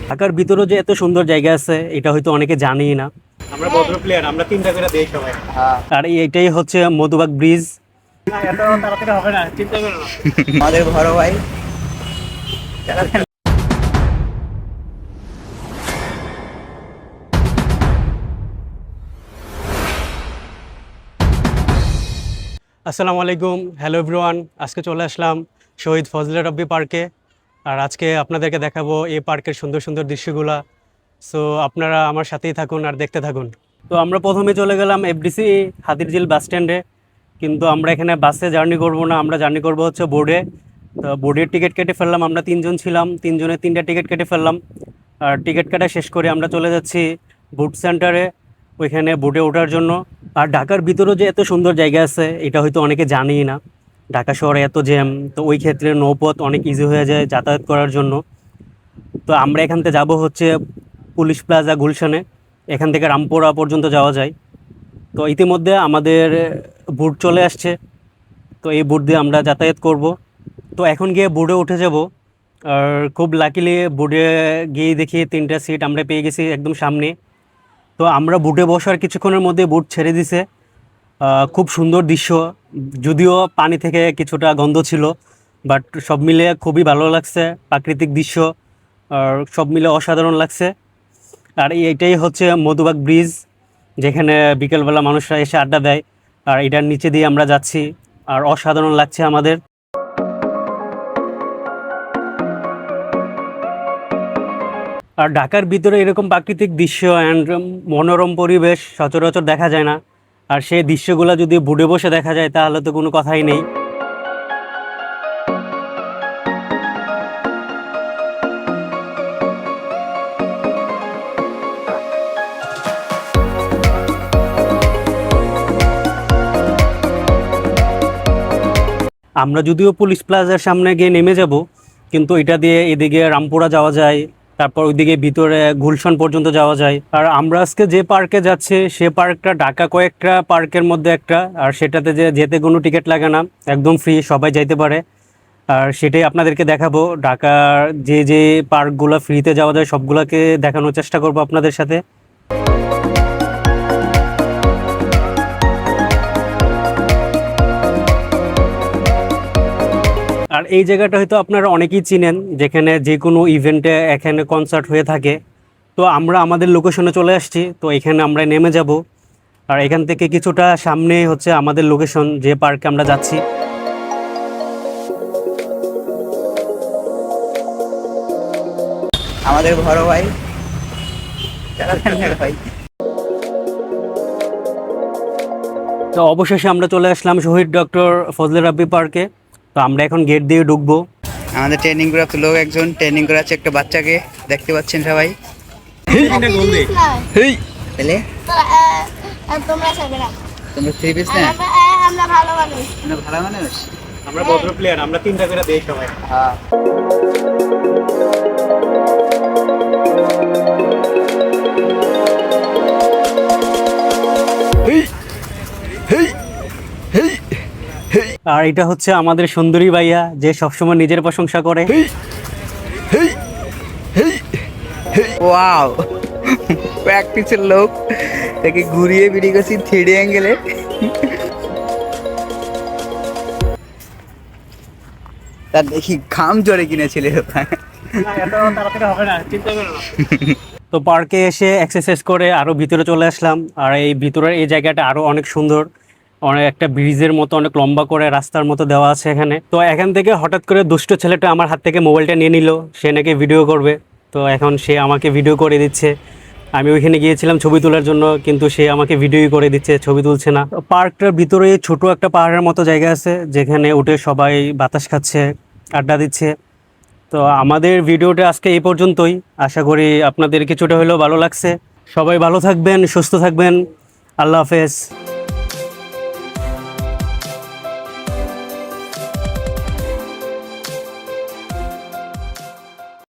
ঢাকার ভিতরে যে এত সুন্দর জায়গা আছে এটা হয়তো অনেকে জানেই না। আমরা ভদ্র প্লেয়ার, আমরা তিনটা করে দেই সবাই। আর এইটাই হচ্ছে মধুবাগ ব্রিজ। না, এত তাড়াতাড়ি হবে না, চিন্তা করো না। আমাদের বড় ভাই। আসসালামু আলাইকুম, হ্যালো এভরিওয়ান। আজকে চলে আসলাম শহীদ ফজলে রাব্বি পার্কে। আর আজকে আপনাদেরকে দেখাবো এই পার্কের সুন্দর সুন্দর দৃশ্যগুলা। সো আপনারা আমার সাথেই থাকুন আর দেখতে থাকুন। তো আমরা প্রথমে চলে গেলাম এফডিসি হাতিরঝিল বাস স্ট্যান্ডে, কিন্তু আমরা এখানে বাসে জার্নি করব না, আমরা জার্নি করব হচ্ছে বোর্ডে। তো বোর্ডের টিকিট কেটে ফেললাম, আমরা তিনজন ছিলাম, তিনজনের তিনটা টিকিট কেটে ফেললাম। আর টিকিট কাটা শেষ করে আমরা চলে যাচ্ছি বুট সেন্টারে, ওইখানে বোটে ওঠার জন্য। আর ঢাকার ভিতরে যে এত সুন্দর জায়গা আছে এটা হয়তো অনেকে জানেই না। ঢাকা শহরে এত জ্যাম, তো ওই ক্ষেত্রে নৌপথ অনেক ইজি হয়ে যায় যাতায়াত করার জন্য। তো আমরা এখান থেকে যাবো হচ্ছে পুলিশ প্লাজা গুলশানে, এখান থেকে রামপুরা পর্যন্ত যাওয়া যায়। তো ইতিমধ্যে আমাদের বুট চলে আসছে, তো এই বুট দিয়ে আমরা যাতায়াত করব। তো এখন গিয়ে বোর্ডে উঠে যাব। আর খুব লাকিলি বোর্ডে গিয়ে দেখি তিনটা সিট আমরা পেয়ে গেছি একদম সামনে। তো আমরা বুটে বসার কিছুক্ষণের মধ্যে বুট ছেড়ে দিছে। খুব সুন্দর দৃশ্য, যদিও পানি থেকে কিছুটা গন্ধ ছিল, বাট সব মিলে খুবই ভালো লাগছে প্রাকৃতিক দৃশ্য। আর সব মিলে অসাধারণ লাগছে। আর এইটাই হচ্ছে মধুবাগ ব্রিজ, যেখানে বিকেলবেলা মানুষরা এসে আড্ডা দেয়। আর এটার নিচে দিয়ে আমরা যাচ্ছি, আর অসাধারণ লাগছে আমাদের। আর ঢাকার ভিতরে এরকম প্রাকৃতিক দৃশ্য অ্যান্ড মনোরম পরিবেশ সচরাচর দেখা যায় না। আর সেই দৃশ্যগুলো যদি বুটে বসে দেখা যায় তাহলে তো কোনো কথাই নেই। আমরা যদিও পুলিশ প্লাজার সামনে গিয়ে নেমে যাব, কিন্তু এটা দিয়ে এদিকে রামপুরা যাওয়া যায়, তারপর ওইদিকে ভিতরে গুলশান পর্যন্ত যাওয়া যায়। আর আমরা আজকে যে পার্কে যাচ্ছি সে পার্কটা ঢাকা কয়েকটা পার্কের মধ্যে একটা, আর সেটাতে যে যেতে কোনো টিকিট লাগে না, একদম ফ্রি, সবাই যাইতে পারে। আর সেটাই আপনাদেরকে দেখাবো, ঢাকার যে যে পার্কগুলো ফ্রিতে যাওয়া যায় সবগুলোকে দেখানোর চেষ্টা করব আপনাদের সাথে। আর এই জায়গাটা হয়তো আপনারা অনেকেই চিনেন, যেখানে যে কোনো ইভেন্টে এখানে কনসার্ট হয়ে থাকে। তো আমরা আমাদের লোকেশনে চলে আসছি, তো এখানে আমরা নেমে যাব। আর এখান থেকে কিছুটা সামনে হচ্ছে আমাদের লোকেশন, যে পার্কে আমরা যাচ্ছি। আমাদের বড় ভাই। ভাই তো অবশেষে আমরা চলে আসলাম শহীদ ডক্টর ফজলে রাব্বি পার্কে। তো আমরা এখন গেট দিয়ে ঢুকবো। আমাদের ট্রেনিং করাতে লোক একজন ট্রেনিং করাচ্ছে একটা বাচ্চাকে, দেখতে পাচ্ছেন সবাই। তাহলে তোমরা যাবে না, তোমরা থ্রি পিস না? আমরা ভালো মানুষ। আমরা ভালো মানুষ। আমরা ভদ্র প্লেয়ার, আমরা তিনটা করে দেই সবাই। হ্যাঁ। আর এটা হচ্ছে আমাদের সুন্দরী ভাইয়া, যে সবসময় নিজের প্রশংসা করে। ওয়াও, প্র্যাকটিসের লোক, তাকে ঘুরিয়ে বিড়ি করছি 3D অ্যাঙ্গেলে। তার দেখি ঘাম জড়ে কিনা ছেলের। না, এত তাড়াতাড়ি হবে না, চিন্তা করো না। তো পার্কে এসে এক্সারসাইজ করে আরও ভিতরে চলে আসলাম। আর এই ভিতরের এই জায়গাটা আরও অনেক সুন্দর, অনেক একটা ব্রিজের মতো অনেক লম্বা করে রাস্তার মতো দেওয়া আছে এখানে। তো এখান থেকে হঠাৎ করে দুষ্ট ছেলেটা আমার হাত থেকে মোবাইলটা নিয়ে নিল, সে নাকি ভিডিও করবে। তো এখন সে আমাকে ভিডিও করে দিচ্ছে। আমি ওইখানে গিয়েছিলাম ছবি তোলার জন্য, কিন্তু সে আমাকে ভিডিওই করে দিচ্ছে, ছবি তুলছে না। পার্কটার ভিতরে ছোট একটা পাহাড়ের মতো জায়গা আছে, যেখানে উঠে সবাই বাতাস খাচ্ছে, আড্ডা দিচ্ছে। তো আমাদের ভিডিওটা আজকে এই পর্যন্তই। আশা করি আপনাদের কিছুটা হলেও ভালো লাগছে। সবাই ভালো থাকবেন, সুস্থ থাকবেন। আল্লাহ হাফেজ।